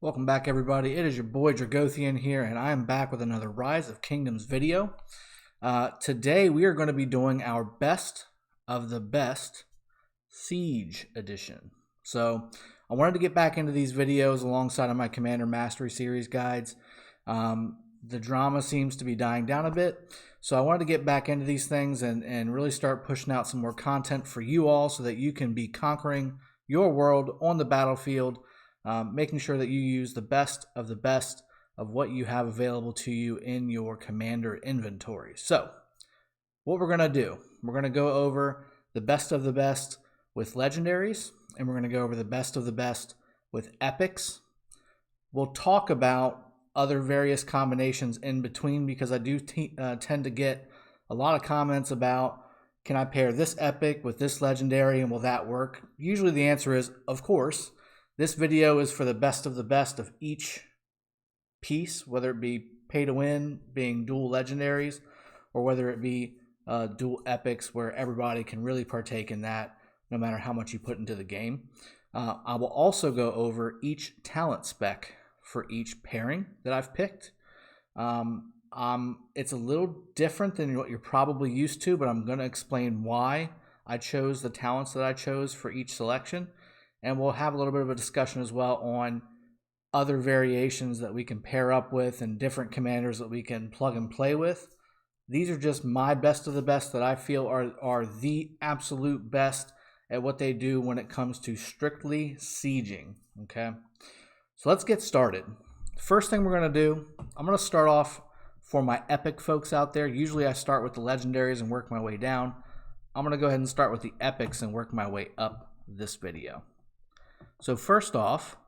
Welcome back, everybody. It is your boy Dragothian here, and I am back with another Rise of Kingdoms video. Today we are going to be doing our best of the best Siege edition. So I wanted to get back into these videos alongside of my Commander Mastery Series guides. The drama seems to be dying down a bit, so I wanted to get back into these things and really start pushing out some more content for you all so that you can be conquering your world on the battlefield. Making sure that you use the best of what you have available to you in your commander inventory. So, what we're going to do, we're going to go over the best of the best with legendaries, and we're going to go over the best of the best with epics. We'll talk about other various combinations in between because I do tend to get a lot of comments about, can I pair this epic with this legendary and will that work? Usually the answer is, of course. This video is for the best of each piece, whether it be pay to win, being dual legendaries, or whether it be dual epics where everybody can really partake in that no matter how much you put into the game. I will also go over each talent spec for each pairing that I've picked. It's a little different than what you're probably used to, but I'm going to explain why I chose the talents that I chose for each selection. And we'll have a little bit of a discussion as well on other variations that we can pair up with and different commanders that we can plug and play with. These are just my best of the best that I feel are the absolute best at what they do when it comes to strictly sieging. Okay, so let's get started. First thing we're going to do, I'm going to start off for my epic folks out there. Usually I start with the legendaries and work my way down. I'm going to go ahead and start with the epics and work my way up this video. So first off,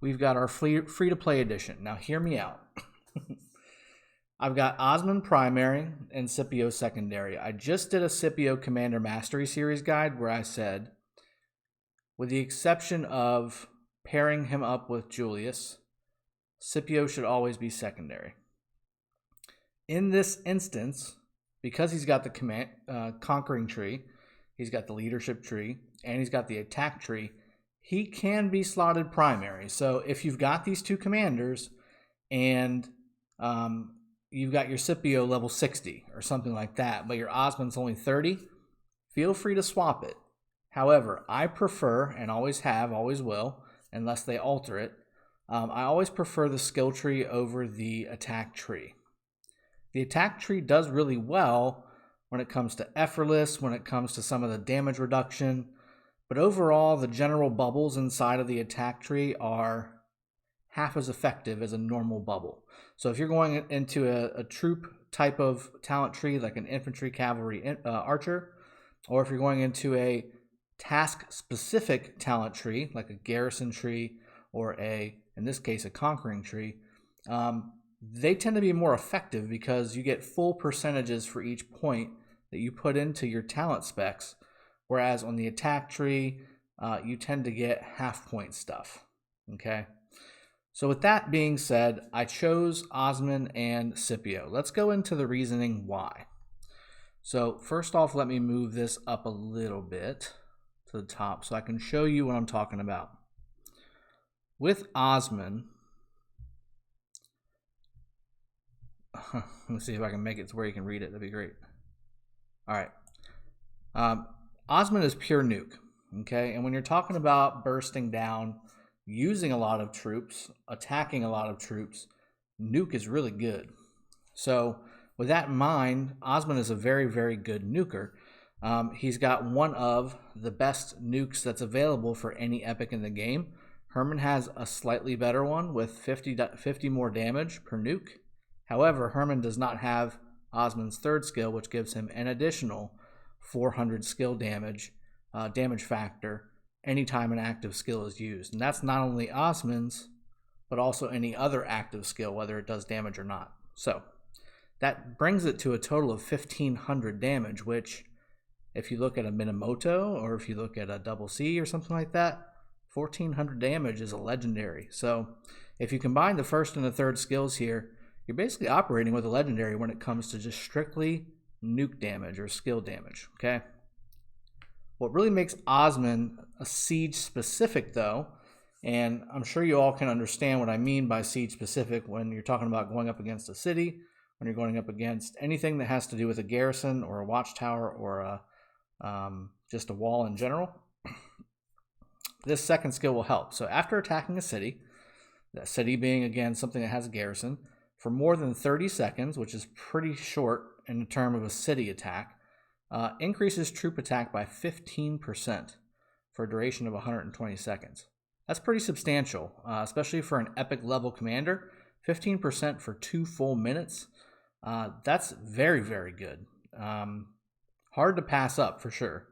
we've got our free-to-play edition. Now hear me out. I've got Osmond primary and Scipio secondary. I just did a Scipio Commander Mastery Series guide where I said, with the exception of pairing him up with Julius, Scipio should always be secondary. In this instance, because he's got the conquering tree, he's got the leadership tree, and he's got the attack tree, he can be slotted primary. So if you've got these two commanders and you've got your Scipio level 60 or something like that, but your Osmond's only 30, feel free to swap it. However, I prefer, and always have, always will, unless they alter it, I always prefer the skill tree over the attack tree. The attack tree does really well when it comes to effortless, when it comes to some of the damage reduction. But overall, the general bubbles inside of the attack tree are half as effective as a normal bubble. So if you're going into a troop type of talent tree, like an infantry, cavalry, archer, or if you're going into a task-specific talent tree, like a garrison tree, or in this case, a conquering tree, they tend to be more effective because you get full percentages for each point that you put into your talent specs, whereas on the attack tree, you tend to get half point stuff. Okay, so with that being said, I chose Osmond and Scipio. Let's go into the reasoning why. So first off, let me move this up a little bit to the top so I can show you what I'm talking about. With Osmond, let me see if I can make it to where you can read it. That'd be great. All right. Osmond is pure nuke. Okay. And when you're talking about bursting down, using a lot of troops, attacking a lot of troops, nuke is really good. So with that in mind, Osmond is a very, very good nuker. He's got one of the best nukes that's available for any epic in the game. Herman has a slightly better one with 50 more damage per nuke. However, Herman does not have Osmond's third skill, which gives him an additional 400 skill damage factor anytime an active skill is used. And that's not only Osmond's, but also any other active skill, whether it does damage or not. So that brings it to a total of 1,500 damage, which if you look at a Minamoto or if you look at a Double C or something like that, 1,400 damage is a legendary. So if you combine the first and the third skills here, you're basically operating with a legendary when it comes to just strictly nuke damage or skill damage, okay? What really makes Osmond a siege specific, though, And I'm sure you all can understand what I mean by siege specific when you're talking about going up against a city, when you're going up against anything that has to do with a garrison or a watchtower or just a wall in general. This second skill will help. So after attacking a city, that city being, again, something that has a garrison, for more than 30 seconds, which is pretty short in the term of a city attack, increases troop attack by 15% for a duration of 120 seconds. That's pretty substantial, especially for an epic level commander. 15% for 2 full minutes. That's very, very good. Hard to pass up for sure.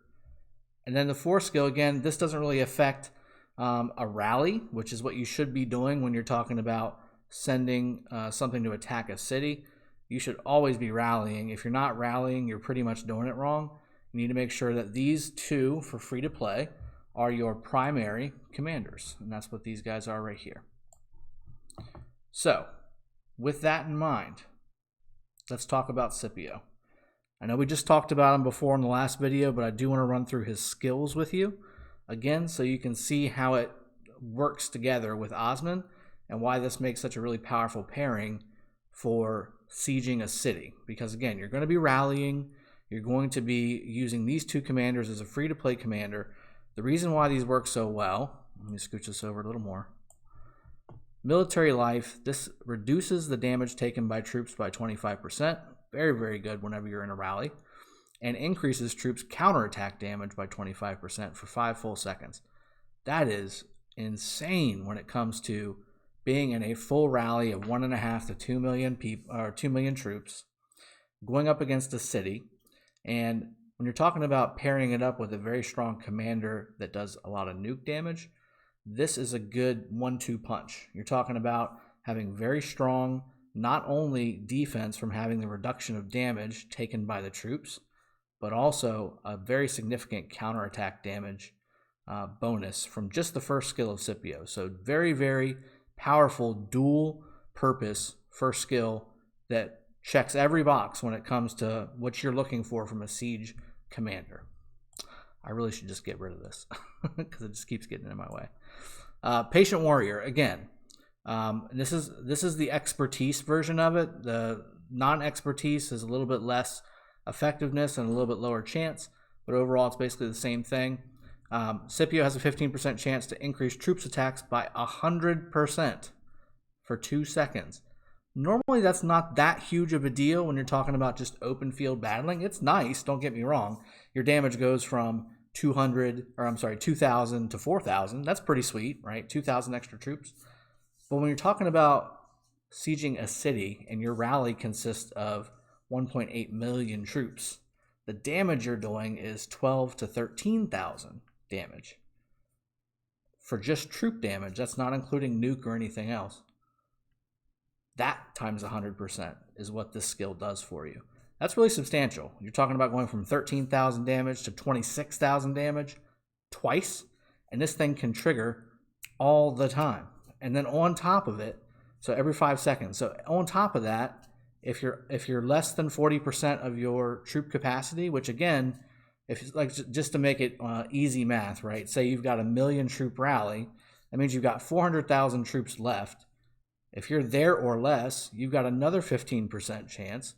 And then the fourth skill, again, this doesn't really affect a rally, which is what you should be doing when you're talking about sending something to attack a city. You should always be rallying. If you're not rallying, you're pretty much doing it wrong. You need to make sure that these two for free to play are your primary commanders. And that's what these guys are right here. So, with that in mind, let's talk about Scipio. I know we just talked about him before in the last video, but I do want to run through his skills with you again so you can see how it works together with Osman and why this makes such a really powerful pairing for sieging a city. Because again, you're going to be rallying, you're going to be using these two commanders as a free-to-play commander. The reason why these work so well, let me scooch this over a little more. Military life, this reduces the damage taken by troops by 25%. Very, very good whenever you're in a rally. And increases troops' counterattack damage by 25% for 5 full seconds. That is insane when it comes to being in a full rally of 1.5 to 2 million people, or 2 million troops, going up against a city. And when you're talking about pairing it up with a very strong commander that does a lot of nuke damage, this is a good 1-2 punch. You're talking about having very strong, not only defense from having the reduction of damage taken by the troops, but also a very significant counterattack damage bonus from just the first skill of Scipio. So very, very powerful dual purpose first skill that checks every box when it comes to what you're looking for from a siege commander. I really should just get rid of this because it just keeps getting in my way. Patient Warrior, again, this is the expertise version of it. The non-expertise is a little bit less effectiveness and a little bit lower chance, but overall it's basically the same thing. Scipio has a 15% chance to increase troops attacks by 100% for 2 seconds. Normally that's not that huge of a deal when you're talking about just open field battling. It's nice, don't get me wrong. Your damage goes from 2,000 to 4,000. That's pretty sweet, right? 2,000 extra troops. But when you're talking about sieging a city and your rally consists of 1.8 million troops, the damage you're doing is 12 to 13,000 damage. For just troop damage, that's not including nuke or anything else. That times 100% is what this skill does for you. That's really substantial. You're talking about going from 13,000 damage to 26,000 damage twice, and this thing can trigger all the time. And then on top of it, so every 5 seconds. So on top of that, if you're less than 40% of your troop capacity, which again, if like just to make it easy math, right? Say you've got a 1 million troop rally, that means you've got 400,000 troops left. If you're there or less, you've got another 15% chance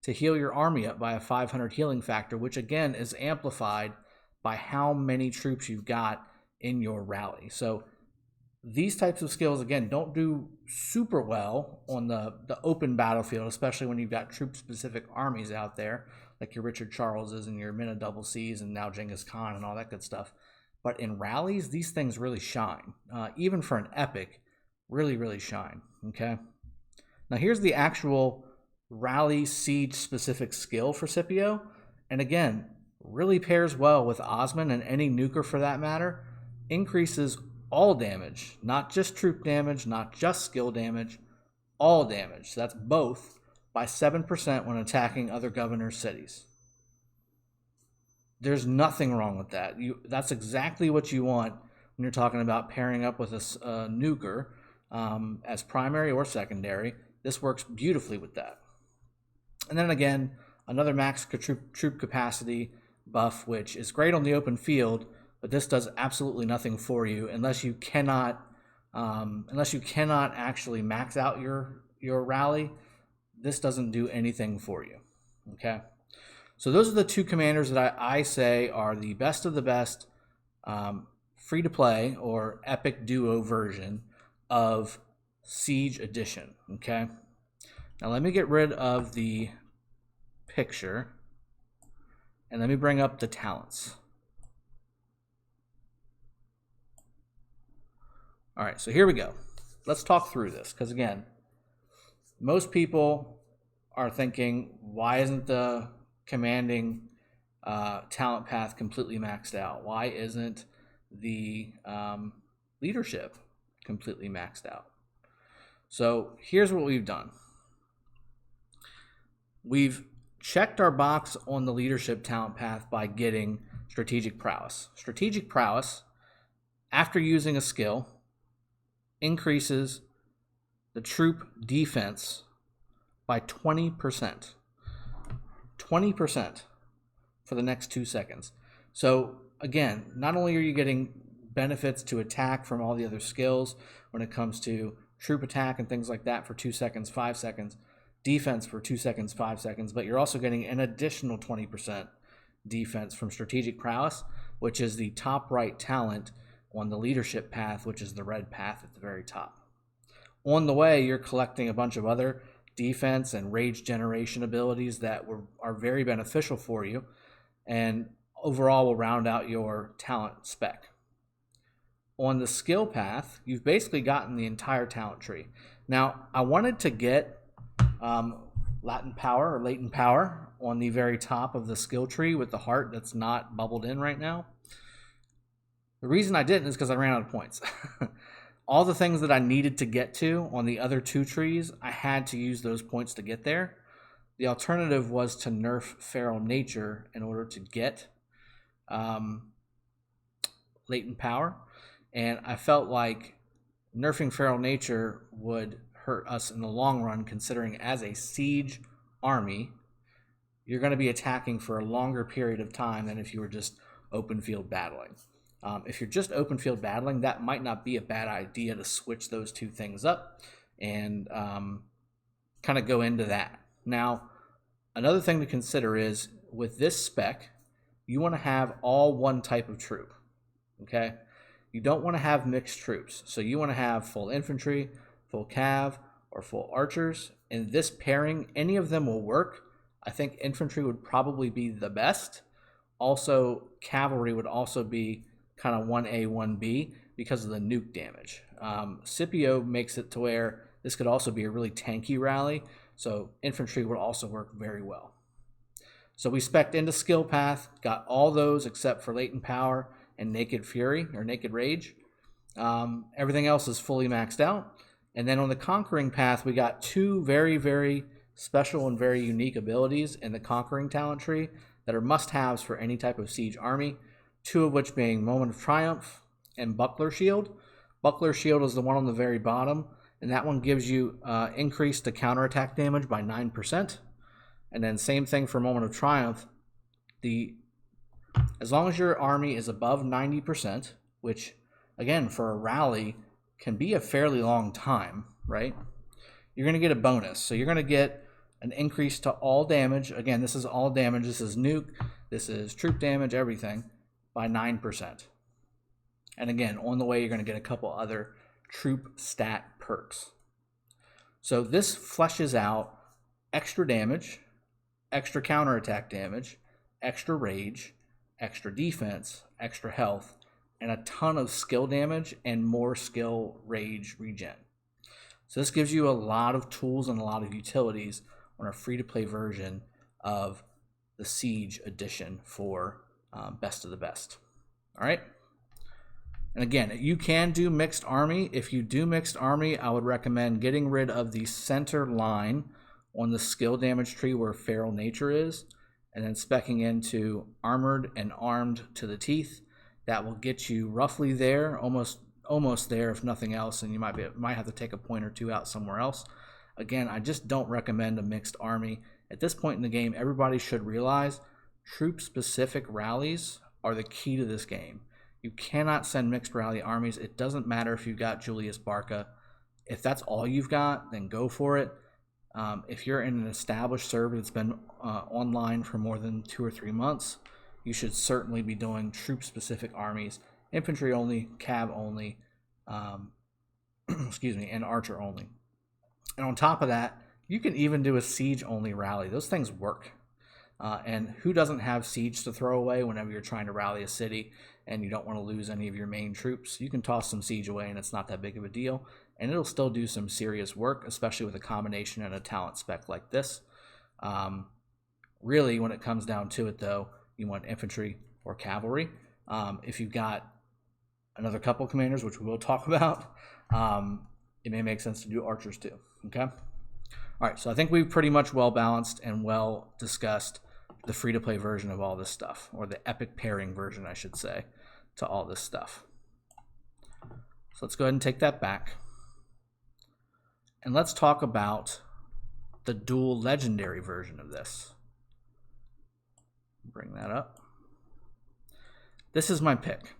to heal your army up by a 500 healing factor, which again is amplified by how many troops you've got in your rally. So these types of skills, again, don't do super well on the open battlefield, especially when you've got troop-specific armies out there, like your Richard Charleses and your Mina Double Cs and now Genghis Khan and all that good stuff. But in rallies, these things really shine. Even for an epic, really, really shine, okay? Now here's the actual rally siege specific skill for Scipio, and again, really pairs well with Osman and any nuker for that matter. Increases all damage, not just troop damage, not just skill damage, all damage. So that's both by 7% when attacking other governors' cities. There's nothing wrong with that. That's exactly what you want when you're talking about pairing up with a nuker as primary or secondary. This works beautifully with that. And then again, another max troop capacity buff, which is great on the open field, but this does absolutely nothing for you unless you cannot actually max out your rally. This doesn't do anything for you. Okay, so those are the two commanders that I say are the best of the best free to play or epic duo version of Siege Edition. Okay, now let me get rid of the picture and let me bring up the talents. All right, so here we go. Let's talk through this, because again, most people are thinking, why isn't the commanding talent path completely maxed out? Why isn't the leadership completely maxed out? So here's what we've done. We've checked our box on the leadership talent path by getting strategic prowess. Strategic prowess, after using a skill, increases the troop defense by 20%. 20% for the next 2 seconds. So again, not only are you getting benefits to attack from all the other skills when it comes to troop attack and things like that for 2 seconds, 5 seconds, defense for 2 seconds, 5 seconds, but you're also getting an additional 20% defense from strategic prowess, which is the top right talent on the leadership path, which is the red path at the very top. On the way, you're collecting a bunch of other defense and rage generation abilities that are very beneficial for you, and overall will round out your talent spec. On the skill path, you've basically gotten the entire talent tree. Now, I wanted to get latent power or latent power on the very top of the skill tree with the heart that's not bubbled in right now. The reason I didn't is because I ran out of points. All the things that I needed to get to on the other two trees, I had to use those points to get there. The alternative was to nerf Feral Nature in order to get latent power. And I felt like nerfing Feral Nature would hurt us in the long run, considering as a siege army, you're going to be attacking for a longer period of time than if you were just open field battling. If you're just open field battling, that might not be a bad idea to switch those two things up and kind of go into that. Now, another thing to consider is with this spec, you want to have all one type of troop. Okay? You don't want to have mixed troops. So you want to have full infantry, full cav, or full archers. In this pairing, any of them will work. I think infantry would probably be the best. Also, cavalry would also be kind of 1A, 1B because of the nuke damage. Scipio makes it to where this could also be a really tanky rally, so infantry would also work very well. So we spec'd into skill path, got all those except for latent power and naked fury or naked rage. Everything else is fully maxed out. And then on the conquering path, we got two very, very special and very unique abilities in the conquering talent tree that are must-haves for any type of siege army. Two of which being Moment of Triumph and Buckler Shield. Buckler Shield is the one on the very bottom, and that one gives you increase to counterattack damage by 9%. And then same thing for Moment of Triumph. As long as your army is above 90%, which, again, for a rally can be a fairly long time, right? You're going to get a bonus. So you're going to get an increase to all damage. Again, this is all damage. This is nuke. This is troop damage, everything. By 9%. And again, on the way, you're going to get a couple other troop stat perks. So this fleshes out extra damage, extra counterattack damage, extra rage, extra defense, extra health, and a ton of skill damage and more skill rage regen. So this gives you a lot of tools and a lot of utilities on a free-to-play version of the Siege Edition for best of the best. All right. And again, you can do mixed army. If you do mixed army, I would recommend getting rid of the center line on the skill damage tree where Feral Nature is, and then speccing into armored and armed to the teeth. That will get you roughly there, almost there, if nothing else, and you might have to take a point or two out somewhere else. Again, I just don't recommend a mixed army. At this point in the game, everybody should realize troop-specific rallies are the key to this game. You cannot send mixed rally armies. It doesn't matter if you've got Julius Barca. If that's all you've got, then go for it. If you're in an established server that's been online for more than 2 or 3 months, you should certainly be doing troop-specific armies, infantry only, cav only, excuse me, and archer only. And on top of that, you can even do a siege-only rally. Those things work. And who doesn't have siege to throw away whenever you're trying to rally a city and you don't want to lose any of your main troops? You can toss some siege away and it's not that big of a deal. And it'll still do some serious work, especially with a combination and a talent spec like this. Really, when it comes down to it, though, you want infantry or cavalry. If you've got another couple commanders, which we will talk about, it may make sense to do archers too. Okay? All right, so I think we've pretty much well balanced and well discussed the free-to-play version of all this stuff, or the epic pairing version, I should say, to all this stuff. So let's go ahead and take that back. And let's talk about the dual legendary version of this. Bring that up. This is my pick.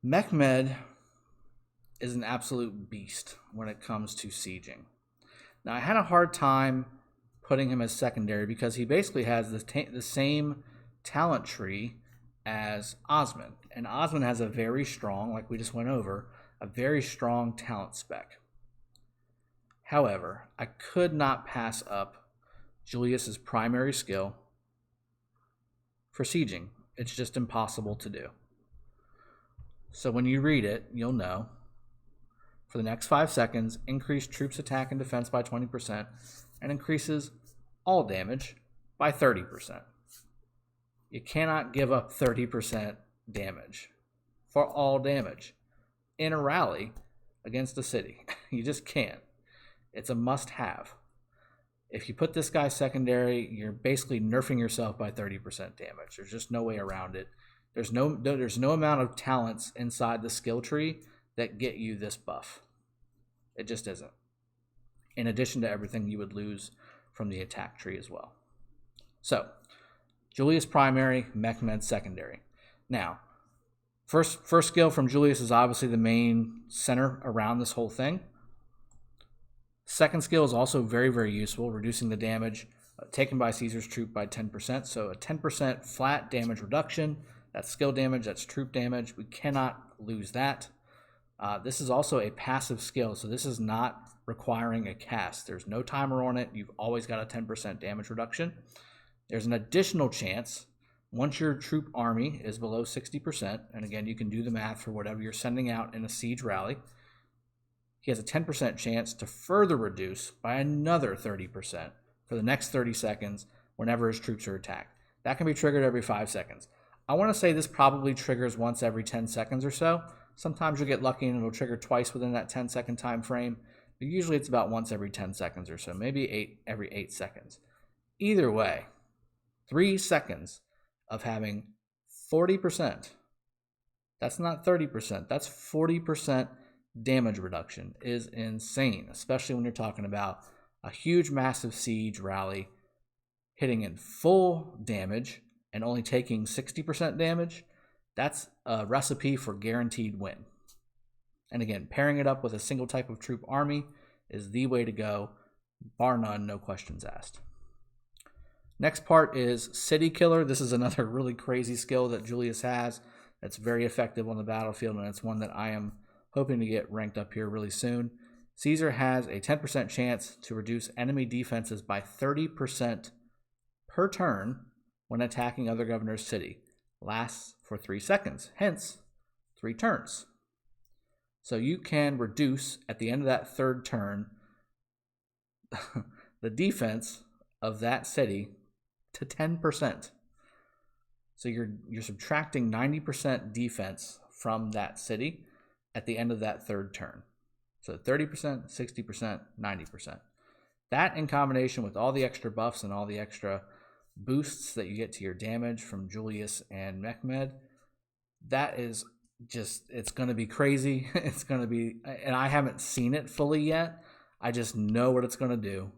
Mehmed is an absolute beast when it comes to sieging. Now, I had a hard time putting him as secondary because he basically has the same talent tree as Osman. And Osman has a very strong, like we just went over, a very strong talent spec. However, I could not pass up Julius's primary skill for sieging. It's just impossible to do. So when you read it, you'll know. For the next 5 seconds, increase troops' attack and defense by 20% and increases all damage by 30%. You cannot give up 30% damage for all damage in a rally against a city. You just can't. It's a must-have. If you put this guy secondary, you're basically nerfing yourself by 30% damage. There's just no way around it. There's no amount of talents inside the skill tree that get you this buff. It just isn't. In addition to everything you would lose from the attack tree as well. So, Julius primary, Mehmed secondary. Now, first skill from Julius is obviously the main center around this whole thing. Second skill is also very, very useful, reducing the damage taken by Caesar's troop by 10%. So a 10% flat damage reduction. That's skill damage, that's troop damage. We cannot lose that. This is also a passive skill, so this is not requiring a cast. There's no timer on it. You've always got a 10% damage reduction. There's an additional chance once your troop army is below 60%, and again, you can do the math for whatever you're sending out in a siege rally. He has a 10% chance to further reduce by another 30% for the next 30 seconds whenever his troops are attacked. That can be triggered every 5 seconds. I want to say this probably triggers once every 10 seconds or so. Sometimes you'll get lucky and it'll trigger twice within that 10-second time frame, but usually it's about once every 10 seconds or so, maybe every 8 seconds. Either way, 3 seconds of having 40%, that's not 30%, that's 40% damage reduction is insane, especially when you're talking about a huge, massive siege rally hitting in full damage and only taking 60% damage. That's a recipe for guaranteed win. And again, pairing it up with a single type of troop army is the way to go, bar none, no questions asked. Next part is City Killer. This is another really crazy skill that Julius has that's very effective on the battlefield, and it's one that I am hoping to get ranked up here really soon. Caesar has a 10% chance to reduce enemy defenses by 30% per turn when attacking other governor's city. Lasts for 3 seconds, hence 3 turns. So you can reduce at the end of that third turn the defense of that city to 10%. So you're subtracting 90% defense from that city at the end of that third turn. So 30%, 60%, 90%. That in combination with all the extra buffs and all the extra boosts that you get to your damage from Julius and Mehmed, that is just, it's going to be crazy. It's going to be, and I haven't seen it fully yet. I just know what it's going to do.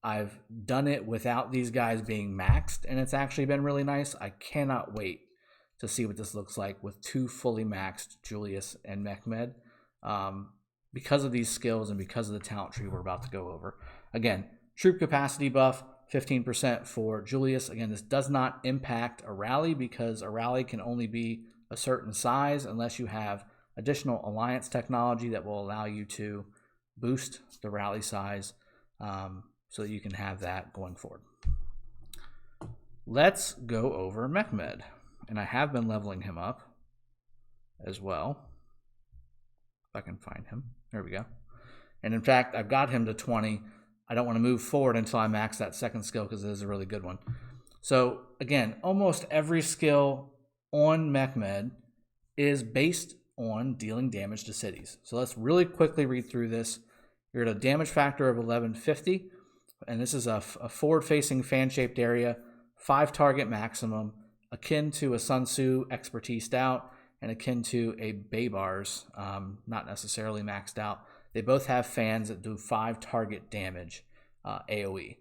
I've done it without these guys being maxed, and it's actually been really nice. I cannot wait to see what this looks like with 2 fully maxed Julius and Mehmed, because of these skills and because of the talent tree we're about to go over. Again, troop capacity buff, 15% for Julius. Again, this does not impact a rally because a rally can only be a certain size unless you have additional alliance technology that will allow you to boost the rally size, so that you can have that going forward. Let's go over Mehmed. And I have been leveling him up as well. If I can find him. There we go. And in fact, I've got him to 20. I don't want to move forward until I max that second skill because it is a really good one. So again, almost every skill on Mehmed is based on dealing damage to cities. So let's really quickly read through this. You're at a damage factor of 1150, and this is a forward-facing fan-shaped area, 5 target maximum, akin to a Sun Tzu expertise stout, and akin to a Baybars, not necessarily maxed out. They both have fans that do 5 target damage AoE.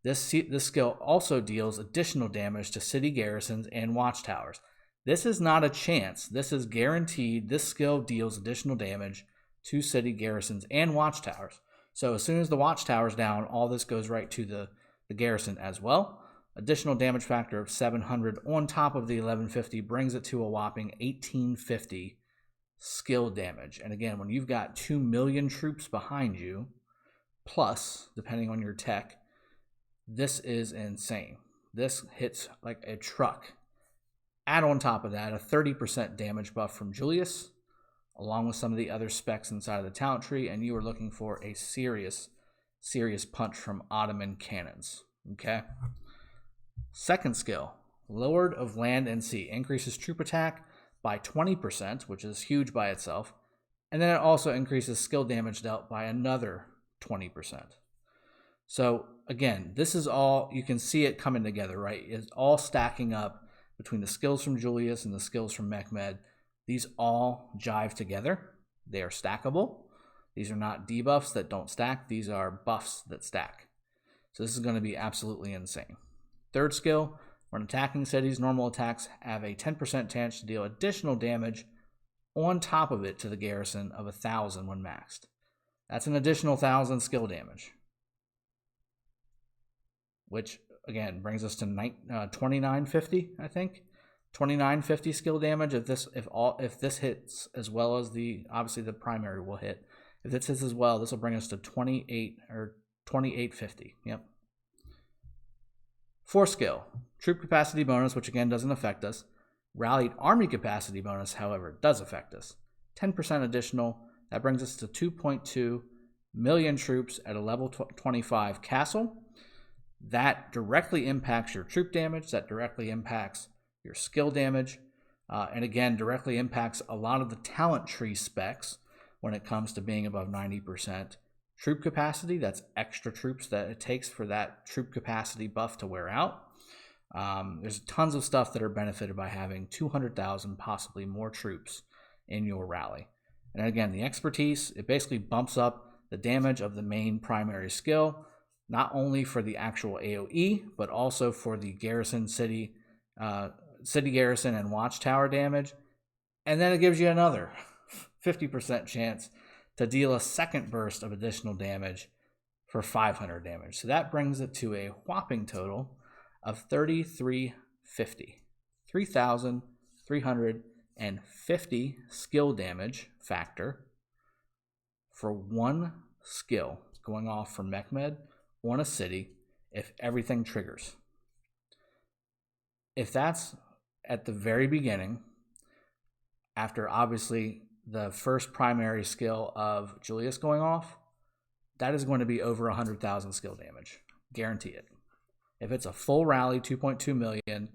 This skill also deals additional damage to city garrisons and watchtowers. This is not a chance. This is guaranteed. This skill deals additional damage to city garrisons and watchtowers. So as soon as the watchtower's down, all this goes right to the garrison as well. Additional damage factor of 700 on top of the 1150 brings it to a whopping 1850 skill damage. And again, when you've got 2 million troops behind you, plus, depending on your tech, this is insane. This hits like a truck. Add on top of that a 30% damage buff from Julius, along with some of the other specs inside of the talent tree, and you are looking for a serious punch from Ottoman cannons. Okay? Second skill, Lord of Land and Sea, increases troop attack by 20%, which is huge by itself, and then it also increases skill damage dealt by another 20%. So again, this is all, you can see it coming together, right? It's all stacking up between the skills from Julius and the skills from Mehmed. These all jive together. They are stackable. These are not debuffs that don't stack. These are buffs that stack. So this is going to be absolutely insane. Third skill, when attacking cities, normal attacks have a 10% chance to deal additional damage on top of it to the garrison of 1,000 when maxed. That's an additional 1,000 skill damage, which again brings us to 2950, I think. 2950 skill damage if this hits, as well as obviously the primary will hit. If this hits as well, this will bring us to 2850. Yep. Fourth skill, troop capacity bonus, which again doesn't affect us. Rallied army capacity bonus, however, does affect us. 10% additional. That brings us to 2.2 million troops at a level 25 castle. That directly impacts your troop damage. That directly impacts your skill damage. And again, directly impacts a lot of the talent tree specs when it comes to being above 90%. Troop capacity, that's extra troops that it takes for that troop capacity buff to wear out. There's tons of stuff that are benefited by having 200,000, possibly more troops in your rally. And again, the expertise, it basically bumps up the damage of the main primary skill, not only for the actual AoE, but also for the garrison city garrison and watchtower damage. And then it gives you another 50% chance to deal a second burst of additional damage for 500 damage. So that brings it to a whopping total of 3,350. 3,350 skill damage factor for one skill going off from Mehmed on a city if everything triggers. If that's at the very beginning, after obviously the first primary skill of Julius going off, that is going to be over 100,000 skill damage. Guarantee it. If it's a full rally, 2.2 million,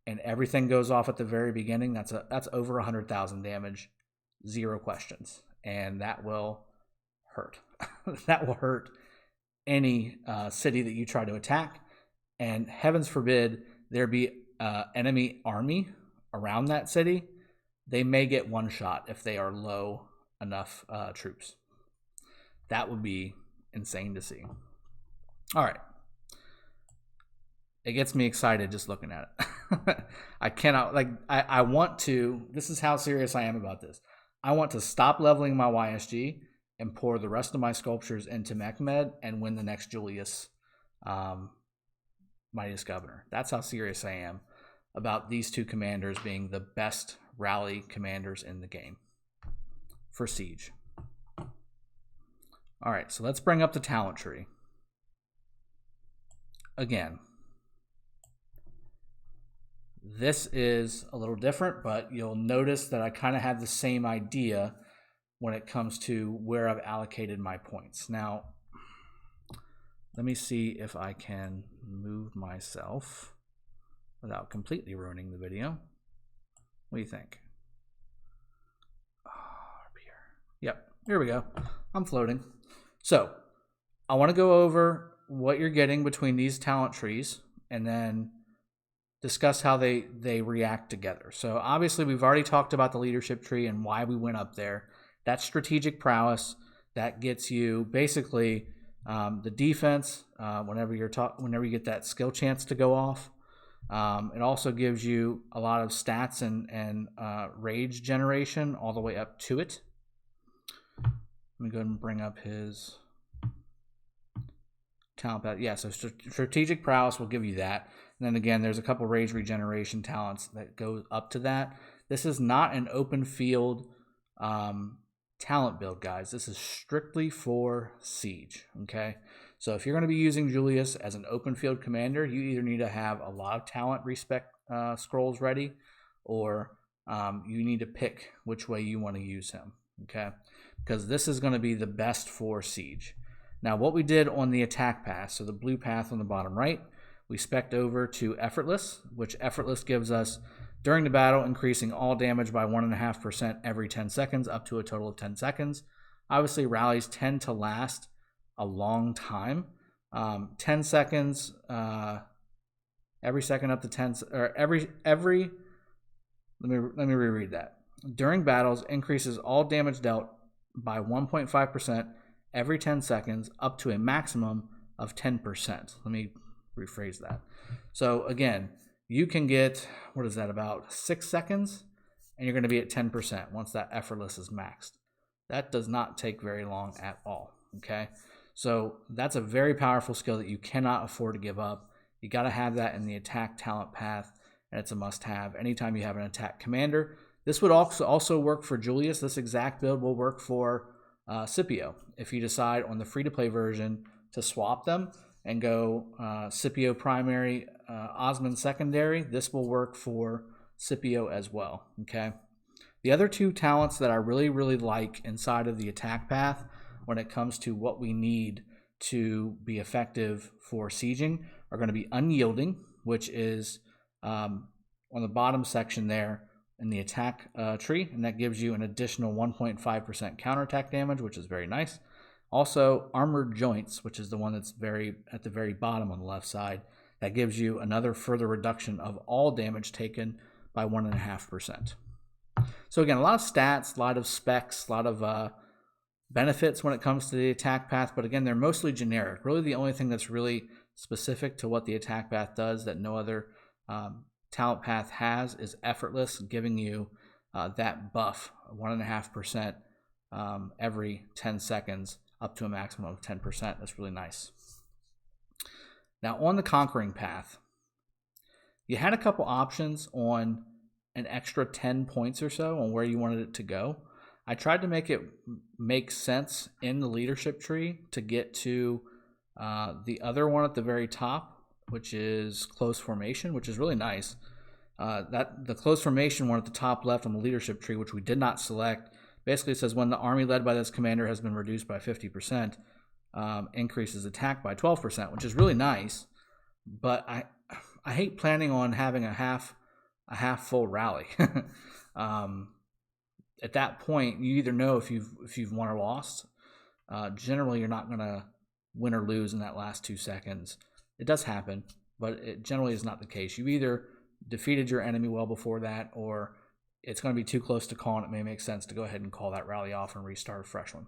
and everything goes off at the very beginning, that's over 100,000 damage, 0 questions. And that will hurt. That will hurt any city that you try to attack. And heavens forbid there be enemy army around that city. They may get one shot if they are low enough troops. That would be insane to see. All right. It gets me excited just looking at it. I cannot, like, I want to, this is how serious I am about this. I want to stop leveling my YSG and pour the rest of my sculptures into Mehmed and win the next Julius Mightiest Governor. That's how serious I am about these two commanders being the best rally commanders in the game for Siege. All right, so let's bring up the talent tree. Again, this is a little different, but you'll notice that I kind of have the same idea when it comes to where I've allocated my points. Now, let me see if I can move myself without completely ruining the video. What do you think? Oh, up here. Yep, here we go. I'm floating. So, I want to go over what you're getting between these talent trees and then discuss how they react together. So obviously we've already talked about the leadership tree and why we went up there. That's strategic prowess. That gets you basically the defense whenever you get that skill chance to go off. It also gives you a lot of stats and rage generation all the way up to it. Let me go ahead and bring up his talent path. Yeah, so strategic prowess will give you that. And then again, there's a couple rage regeneration talents that go up to that. This is not an open field talent build, guys. This is strictly for Siege, okay? So if you're going to be using Julius as an open field commander, you either need to have a lot of talent respec scrolls ready, or you need to pick which way you want to use him, okay? Because this is going to be the best for Siege. Now, what we did on the attack path, so the blue path on the bottom right, we spec'd over to Effortless, which Effortless gives us during the battle, increasing all damage by 1.5% every 10 seconds, up to a total of 10 seconds. Obviously, rallies tend to last a long time. 10 seconds, every second up to 10, or every, let me reread that. During battles, increases all damage dealt by 1.5% every 10 seconds, up to a maximum of 10%. Let me rephrase that. So again, you can get, what is that, about 6 seconds, and you're going to be at 10% once that Effortless is maxed. That does not take very long at all, okay? So that's a very powerful skill that you cannot afford to give up. You got to have that in the attack talent path, and it's a must-have anytime you have an attack commander. This would also work for Julius. This exact build will work for Scipio if you decide on the free-to-play version to swap them and go Scipio primary, Osmond secondary. This will work for Scipio as well, okay? The other two talents that I really, really like inside of the attack path when it comes to what we need to be effective for sieging are going to be Unyielding, which is on the bottom section there in the attack tree, and that gives you an additional 1.5% counterattack damage, which is very nice. Also, Armored Joints, which is the one that's at the very bottom on the left side, that gives you another further reduction of all damage taken by 1.5%. So again, a lot of stats, a lot of specs, a lot of benefits when it comes to the attack path, but again, they're mostly generic. Really, the only thing that's really specific to what the attack path does that no other talent path has is Effortless, giving you that buff, 1.5% every 10 seconds, up to a maximum of 10%. That's really nice. Now, on the Conquering path, you had a couple options on an extra 10 points or so on where you wanted it to go. I tried to make it make sense in the leadership tree to get to the other one at the very top, which is Close Formation, which is really nice. The Close Formation one at the top left on the leadership tree, which we did not select, basically says when the army led by this commander has been reduced by 50%, increases attack by 12%, which is really nice. But I hate planning on having a half full rally. At that point, you either know if you've won or lost. Generally, you're not going to win or lose in that last 2 seconds. It does happen, but it generally is not the case. You either defeated your enemy well before that, or it's going to be too close to call, and it may make sense to go ahead and call that rally off and restart a fresh one.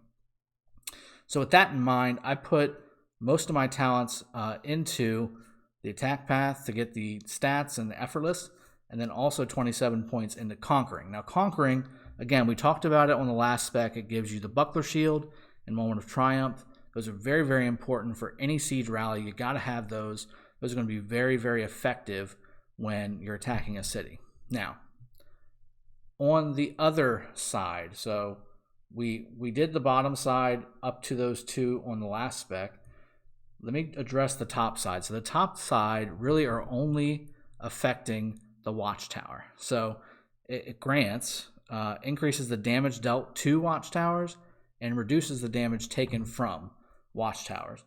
So with that in mind, I put most of my talents into the attack path to get the stats and the effortless, and then also 27 points into conquering. Now, conquering, again, we talked about it on the last spec. It gives you the buckler shield and moment of triumph. Those are very, very important for any siege rally. You got to have those. Those are going to be very, very effective when you're attacking a city. Now, on the other side, so we did the bottom side up to those two on the last spec. Let me address the top side. So the top side really are only affecting the watchtower. So it grants, increases the damage dealt to watchtowers and reduces the damage taken from watchtowers.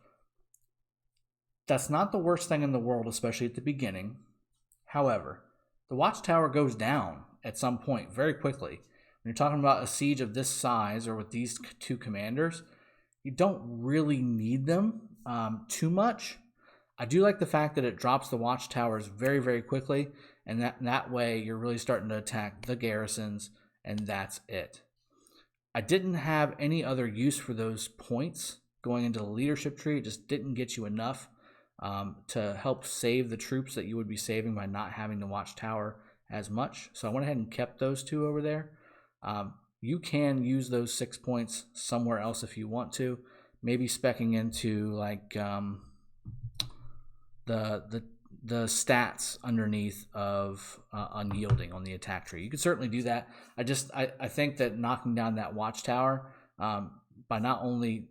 That's not the worst thing in the world, especially at the beginning. However, the watchtower goes down at some point very quickly. When you're talking about a siege of this size or with these two commanders, you don't really need them too much. I do like the fact that it drops the watchtowers very, very quickly, and that way you're really starting to attack the garrisons, and that's it. I didn't have any other use for those points going into the leadership tree. It just didn't get you enough to help save the troops that you would be saving by not having the watchtower as much. So I went ahead and kept those two over there. You can use those 6 points somewhere else if you want to. Maybe specking into like the stats underneath of unyielding on the attack tree. You could certainly do that. I think that knocking down that watchtower by not only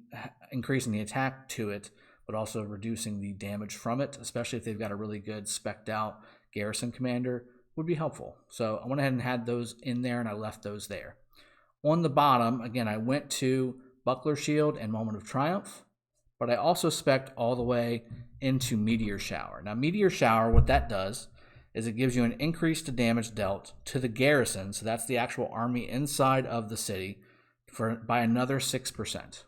increasing the attack to it, but also reducing the damage from it, especially if they've got a really good spec'd out garrison commander, would be helpful. So I went ahead and had those in there, and I left those there. On the bottom, again, I went to Buckler Shield and Moment of Triumph, but I also spec'd all the way into Meteor Shower. Now, Meteor Shower, what that does is it gives you an increase to damage dealt to the garrison, so that's the actual army inside of the city, by another 6%.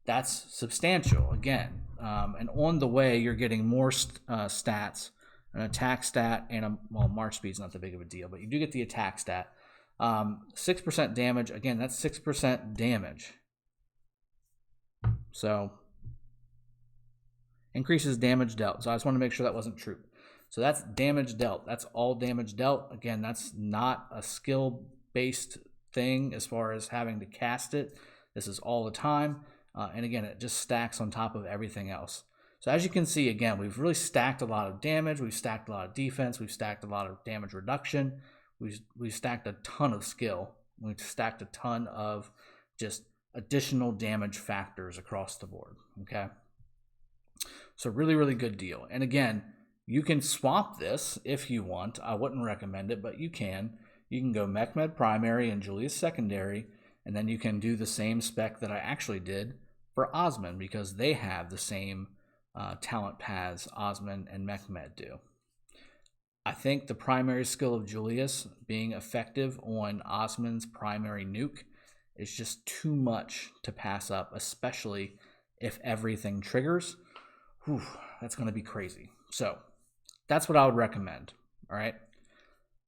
That's substantial, again. And on the way, you're getting more stats, an attack stat, and march speed's not that big of a deal, but you do get the attack stat. 6% damage, again, that's 6% damage. So, increases damage dealt. So I just want to make sure that wasn't true. So that's damage dealt. That's all damage dealt. Again, that's not a skill-based thing as far as having to cast it. This is all the time. And again, it just stacks on top of everything else. So as you can see, again, we've really stacked a lot of damage. We've stacked a lot of defense. We've stacked a lot of damage reduction. We've stacked a ton of skill. We've stacked a ton of just additional damage factors across the board, okay? So really, really good deal. And again, you can swap this if you want. I wouldn't recommend it, but you can. You can go Mehmed Primary and Julius Secondary, and then you can do the same spec that I actually did for Osman, because they have the same talent paths Osman and Mehmed do. I think the primary skill of Julius being effective on Osman's primary nuke is just too much to pass up, especially if everything triggers. Whew, that's going to be crazy. So that's what I would recommend. All right.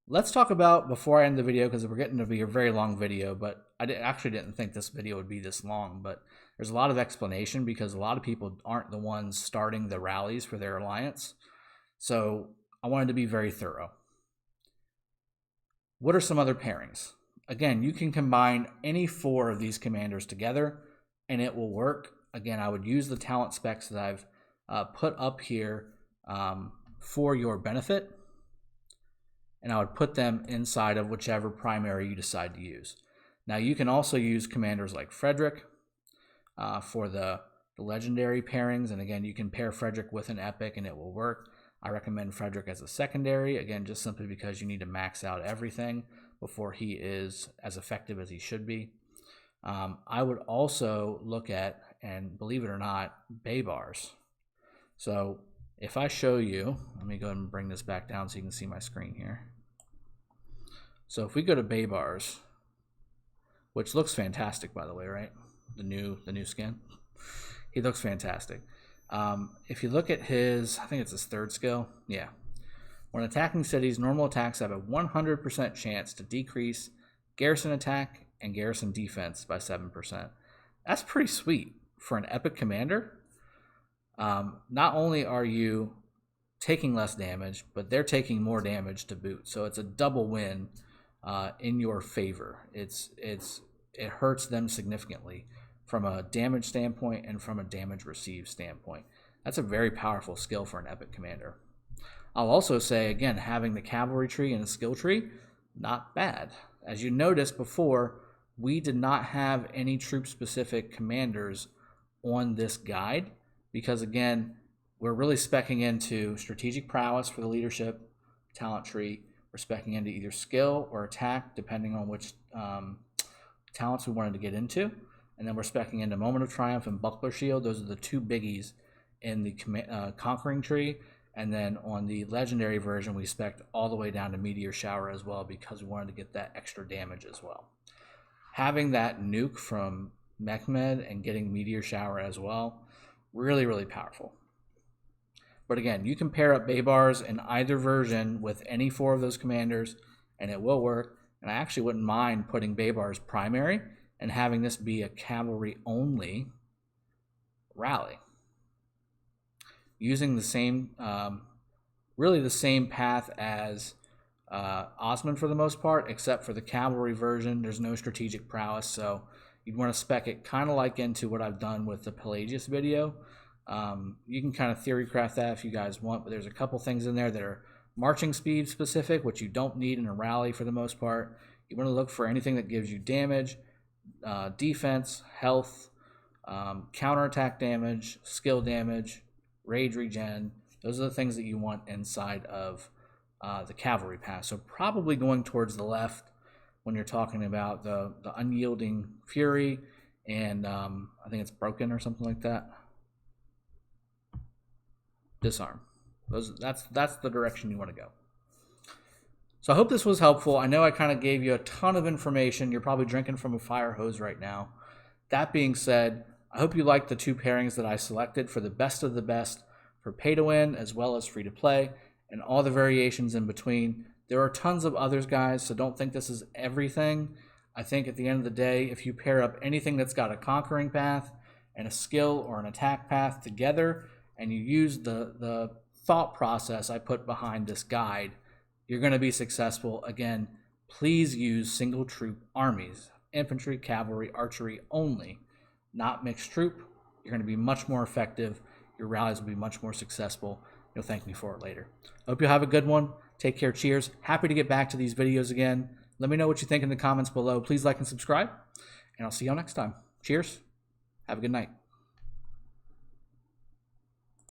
Let's talk about, before I end the video, because we're getting to be a very long video, but I actually didn't think this video would be this long, but there's a lot of explanation because a lot of people aren't the ones starting the rallies for their alliance. So I wanted to be very thorough. What are some other pairings? Again, you can combine any 4 of these commanders together and it will work. Again, I would use the talent specs that I've put up here for your benefit, and I would put them inside of whichever primary you decide to use. Now, you can also use commanders like Frederick for the legendary pairings, and again, you can pair Frederick with an epic and it will work. I recommend Frederick as a secondary, again, just simply because you need to max out everything before he is as effective as he should be. I would also look at, and believe it or not, Baybars. So if I show you, let me go ahead and bring this back down so you can see my screen here. So if we go to Baybars, which looks fantastic, by the way, right? The new skin. He looks fantastic. If you look at his, I think it's his 3rd skill. Yeah. When attacking cities, normal attacks have a 100% chance to decrease garrison attack and garrison defense by 7%. That's pretty sweet for an epic commander. not only are you taking less damage, but they're taking more damage to boot. So it's a double win in your favor. It hurts them significantly from a damage standpoint and from a damage received standpoint. That's a very powerful skill for an epic commander. I'll also say, again, having the cavalry tree and the skill tree, not bad. As you noticed before, we did not have any troop-specific commanders on this guide because, again, we're really speccing into strategic prowess for the leadership talent tree. We're speccing into either skill or attack, depending on which talents we wanted to get into. And then we're speccing into Moment of Triumph and Buckler Shield. Those are the two biggies in the Conquering tree. And then on the Legendary version, we spec'd all the way down to Meteor Shower as well because we wanted to get that extra damage as well. Having that nuke from Mehmed and getting Meteor Shower as well, really, really powerful. But again, you can pair up Baybars in either version with any four of those commanders, and it will work. And I actually wouldn't mind putting Baybars primary and having this be a cavalry-only rally. Using the same, really the same path as Osman for the most part, except for the cavalry version. There's no strategic prowess, so you'd want to spec it kind of like into what I've done with the Pelagius video. You can kind of theory craft that if you guys want, but there's a couple things in there that are marching speed specific, which you don't need in a rally for the most part. You want to look for anything that gives you damage, defense, health, counterattack damage, skill damage, rage regen. Those are the things that you want inside of the cavalry pass. So probably going towards the left when you're talking about the unyielding fury and I think it's broken or something like that. Disarm. That's the direction you want to go. So I hope this was helpful. I know I kind of gave you a ton of information. You're probably drinking from a fire hose right now. That being said, I hope you liked the two pairings that I selected for the best of the best for pay to win as well as free to play and all the variations in between. There are tons of others, guys, so don't think this is everything. I think at the end of the day, if you pair up anything that's got a conquering path and a skill or an attack path together and you use the thought process I put behind this guide, you're going to be successful. Again, please use single troop armies, infantry, cavalry, archery only, not mixed troop. You're going to be much more effective. Your rallies will be much more successful. You'll thank me for it later. Hope you have a good one. Take care. Cheers. Happy to get back to these videos again. Let me know what you think in the comments below. Please like and subscribe, and I'll see y'all next time. Cheers. Have a good night.